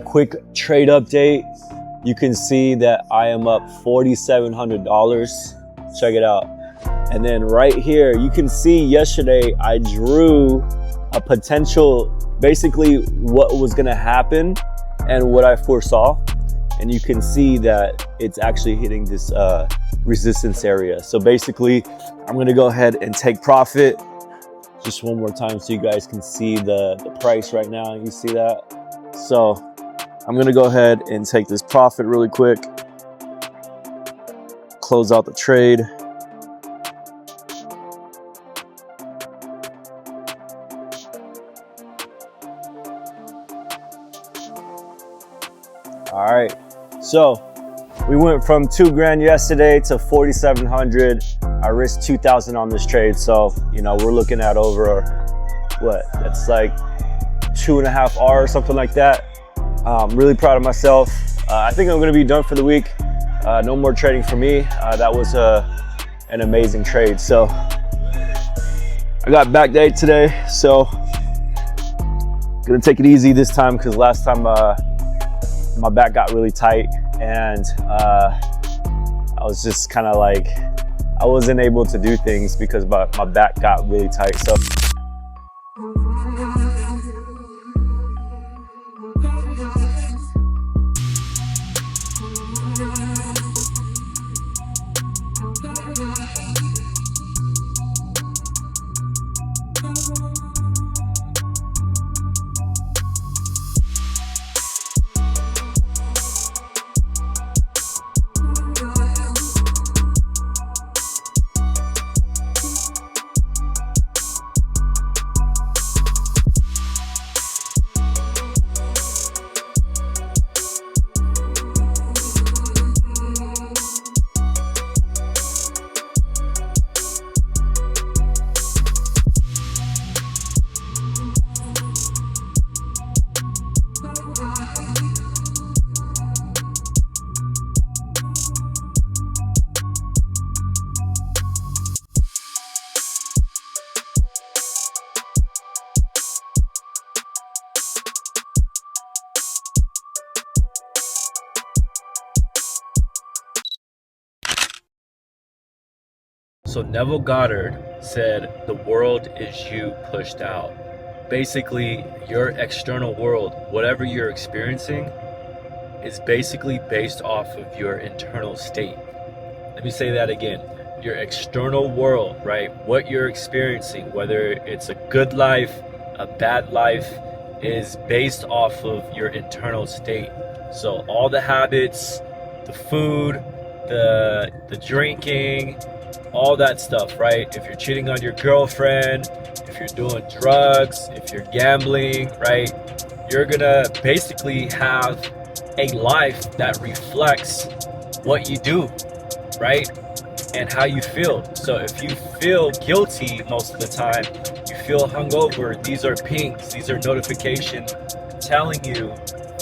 Quick trade update. You can see that I am up $4,700. Check it out. And then right here, you can see yesterday I drew a potential, basically what was gonna happen and what I foresaw. And you can see that it's actually hitting this resistance area. So basically, I'm gonna go ahead and take profit just one more time so you guys can see the price right now. You see that? So I'm gonna go ahead and take this profit really quick, close out the trade. All right, so we went from 2 grand yesterday to 4,700. I risked 2,000 on this trade. So, you know, we're looking at over what? That's like 2.5 hours, something like that. I'm really proud of myself. I think I'm gonna be done for the week. No more trading for me. That was an amazing trade. So I got back day today. So gonna take it easy this time because last time my back got really tight and I was just kind of like, I wasn't able to do things because my back got really tight. So So Neville Goddard said, the world is you pushed out. Basically, your external world, whatever you're experiencing, is basically based off of your internal state. Let me say that again. Your external world, right? What you're experiencing, whether it's a good life, a bad life, is based off of your internal state. So all the habits, the food, the drinking, all that stuff, right? If you're cheating on your girlfriend, if you're doing drugs, if you're gambling, right? You're gonna basically have a life that reflects what you do, right? And how you feel. So if you feel guilty most of the time, you feel hungover, these are pings, these are notifications telling you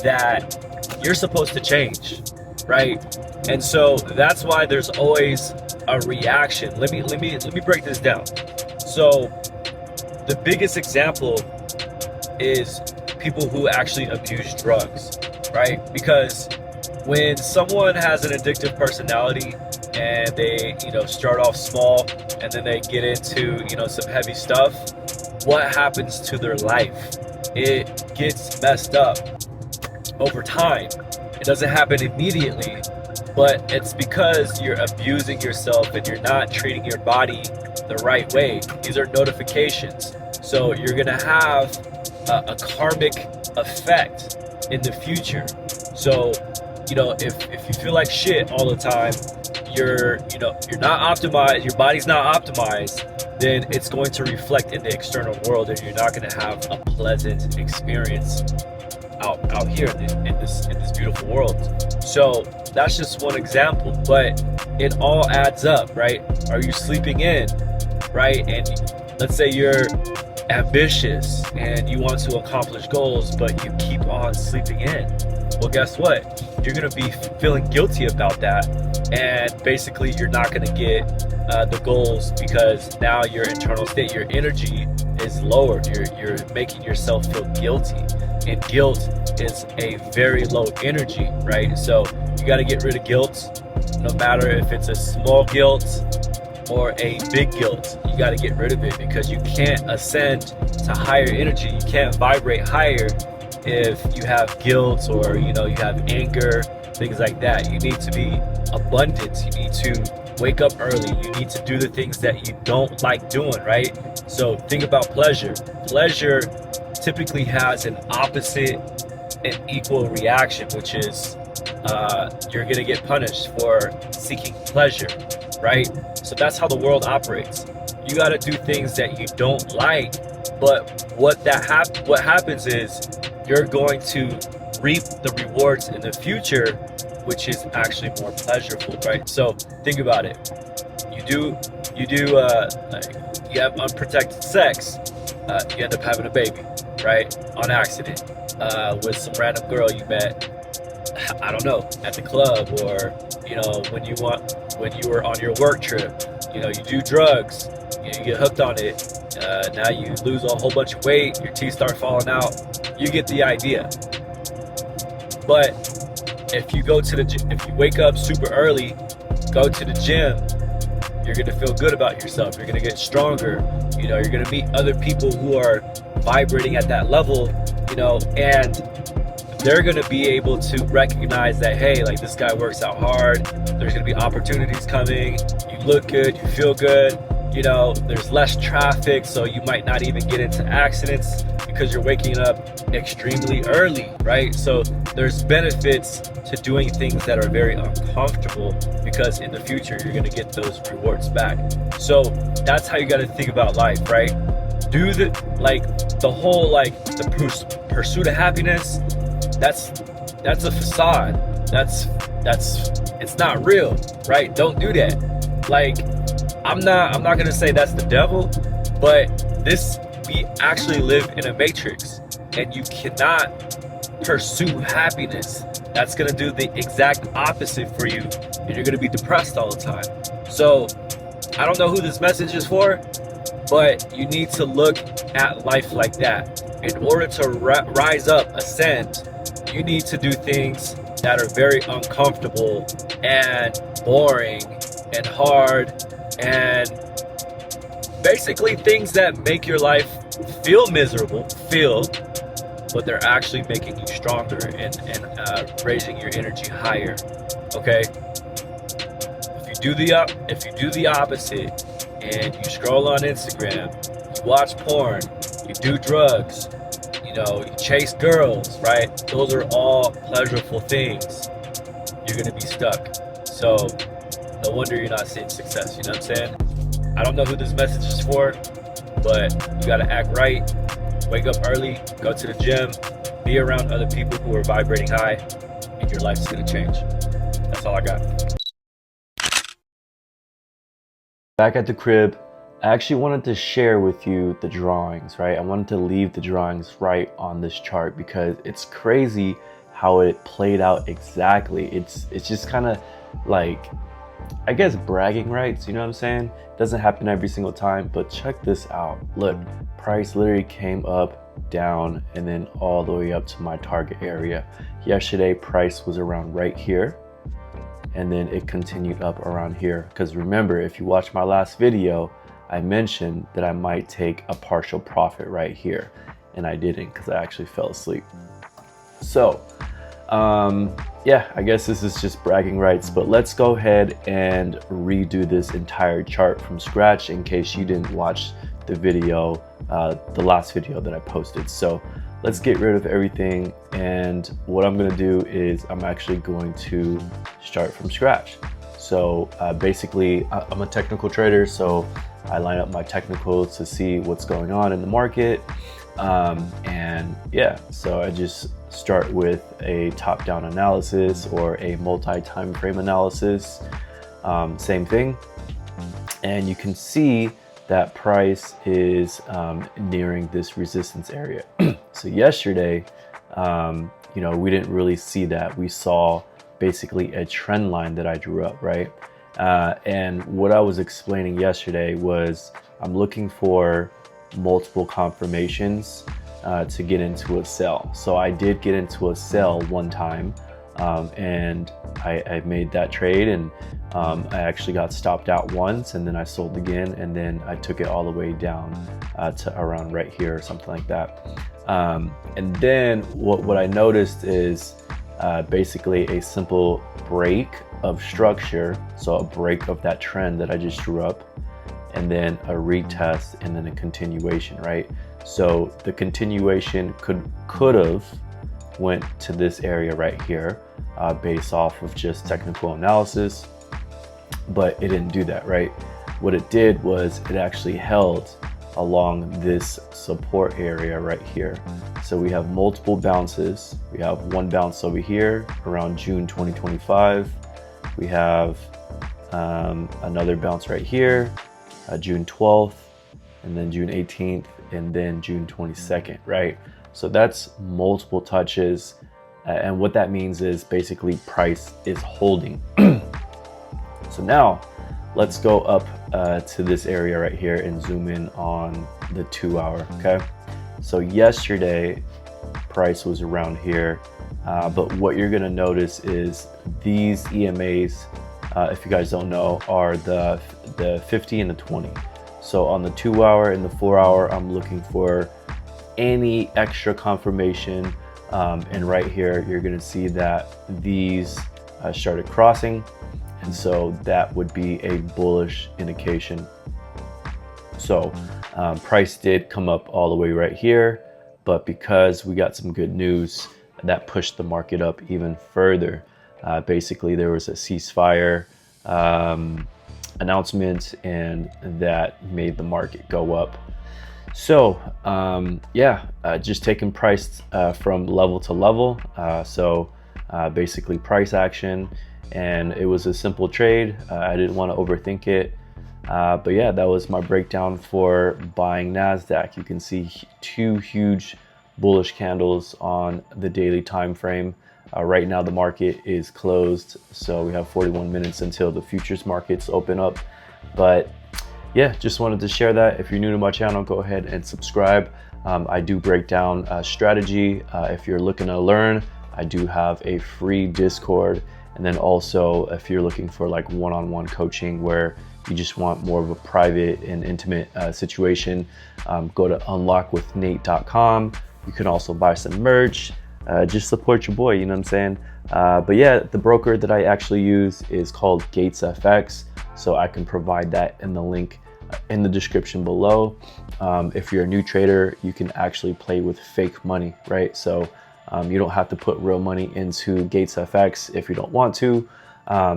that you're supposed to change, right? And so that's why there's always a reaction. Let me break this down. So the biggest example is people who actually abuse drugs, right? Because when someone has an addictive personality and they, you know, start off small and then they get into, you know, some heavy stuff, what happens to their life? It gets messed up over time. It doesn't happen immediately, but it's because you're abusing yourself and you're not treating your body the right way. These are notifications. So you're gonna have a karmic effect in the future. So, you know, if you feel like shit all the time, you're not optimized, your body's not optimized, then it's going to reflect in the external world and you're not gonna have a pleasant experience out here in this beautiful world. So that's just one example, but it all adds up, right? Are you sleeping in, right? And let's say you're ambitious and you want to accomplish goals, but you keep on sleeping in. Well, guess what? You're gonna be feeling guilty about that, and basically you're not gonna get the goals because now your internal state, your energy is lowered. You're making yourself feel guilty, and guilt is a very low energy, right? So you got to get rid of guilt, no matter if it's a small guilt or a big guilt. You got to get rid of it, because you can't ascend to higher energy. You can't vibrate higher if you have guilt, or you have anger, things like that. You need to be abundant. You need to wake up early. You need to do the things that you don't like doing, right? So think about pleasure. Pleasure typically has an opposite and equal reaction, which is you're gonna get punished for seeking pleasure, right? So that's how the world operates. You got to do things that you don't like, but what happens is you're going to reap the rewards in the future, which is actually more pleasurable, right? So think about it. You have unprotected sex, you end up having a baby, right? On accident, with some random girl you met, I don't know, at the club, or when you were on your work trip. You do drugs, you get hooked on it. Now you lose a whole bunch of weight, your teeth start falling out. You get the idea. But if you wake up super early, go to the gym, you're gonna feel good about yourself. You're gonna get stronger. You're gonna meet other people who are vibrating at that level, and they're gonna be able to recognize that, hey, like, this guy works out hard. There's gonna be opportunities coming. You look good, you feel good. There's less traffic, so you might not even get into accidents because you're waking up extremely early, right? So there's benefits to doing things that are very uncomfortable, because in the future you're gonna get those rewards back. So that's how you gotta think about life, right? Do the pursuit of happiness. That's a facade. It's not real, right? Don't do that. Like, I'm not gonna say that's the devil, but we actually live in a matrix, and you cannot pursue happiness. That's gonna do the exact opposite for you, and you're gonna be depressed all the time. So I don't know who this message is for, but you need to look at life like that. In order to rise up, ascend, you need to do things that are very uncomfortable and boring and hard, and basically things that make your life feel miserable, but they're actually making you stronger and raising your energy higher. Okay? If you do the opposite, and you scroll on Instagram, you watch porn, you do drugs, you chase girls, right? Those are all pleasurable things. You're gonna be stuck. So no wonder you're not seeing success. You know what I'm saying? I don't know who this message is for, but you gotta act right, wake up early, go to the gym, be around other people who are vibrating high, and your life's gonna change. That's all I got. Back at the crib, I actually wanted to share with you the drawings, right? I wanted to leave the drawings right on this chart, because it's crazy how it played out exactly. It's just kind of like, I guess, bragging rights, you know what I'm saying? It doesn't happen every single time, but check this out. Look, price literally came up, down, and then all the way up to my target area. Yesterday, price was around right here, and then it continued up around here. Because remember, if you watch my last video, I mentioned that I might take a partial profit right here, and I didn't, because I actually fell asleep. So yeah, I guess this is just bragging rights, but let's go ahead and redo this entire chart from scratch in case you didn't watch the video, the last video that I posted. So let's get rid of everything, and what I'm going to do is I'm actually going to start from scratch. So basically, I'm a technical trader, so I line up my technicals to see what's going on in the market, and yeah, so I just start with a top-down analysis or a multi-time frame analysis, same thing, and you can see that price is nearing this resistance area. So yesterday, we didn't really see that. We saw basically a trend line that I drew up, right? And what I was explaining yesterday was I'm looking for multiple confirmations to get into a sell. So I did get into a sell one time, and I made that trade, and I actually got stopped out once, and then I sold again, and then I took it all the way down to around right here or something like that. And then what I noticed is basically a simple break of structure, so a break of that trend that I just drew up, and then a retest, and then a continuation, right? So the continuation could have went to this area right here based off of just technical analysis, but it didn't do that, right? What it did was it actually held along this support area right here. So we have multiple bounces. We have one bounce over here around June 2025. We have another bounce right here, June 12th, and then June 18th, and then June 22nd, right? So that's multiple touches. And what that means is basically price is holding. So now let's go up to this area right here and zoom in on the 2 hour, okay? So yesterday, price was around here, but what you're gonna notice is these EMAs, if you guys don't know, are the 50 and the 20. So on the 2 hour and the 4 hour, I'm looking for any extra confirmation. And right here, you're gonna see that these started crossing. And so that would be a bullish indication. So price did come up all the way right here, but because we got some good news, that pushed the market up even further. Basically, there was a ceasefire announcement, and that made the market go up. So just taking price from level to level. Basically price action, and it was a simple trade. I didn't want to overthink it. But yeah, that was my breakdown for buying Nasdaq. You can see two huge bullish candles on the daily time frame. Right now the market is closed, so we have 41 minutes until the futures markets open up. But yeah, just wanted to share that. If you're new to my channel, go ahead and subscribe. I do break down strategy. If you're looking to learn, I do have a free Discord. And then also, if you're looking for like one-on-one coaching where you just want more of a private and intimate situation, go to unlockwithnate.com. You can also buy some merch. Just support your boy, you know what I'm saying? But yeah, the broker that I actually use is called GatesFX. So I can provide that in the link in the description below. If you're a new trader, you can actually play with fake money, right? So you don't have to put real money into GatesFX if you don't want to.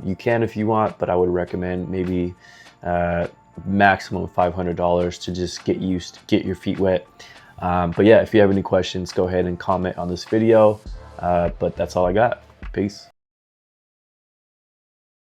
You can if you want, but I would recommend maybe maximum $500 to just get your feet wet. But yeah, if you have any questions, go ahead and comment on this video. But that's all I got. Peace.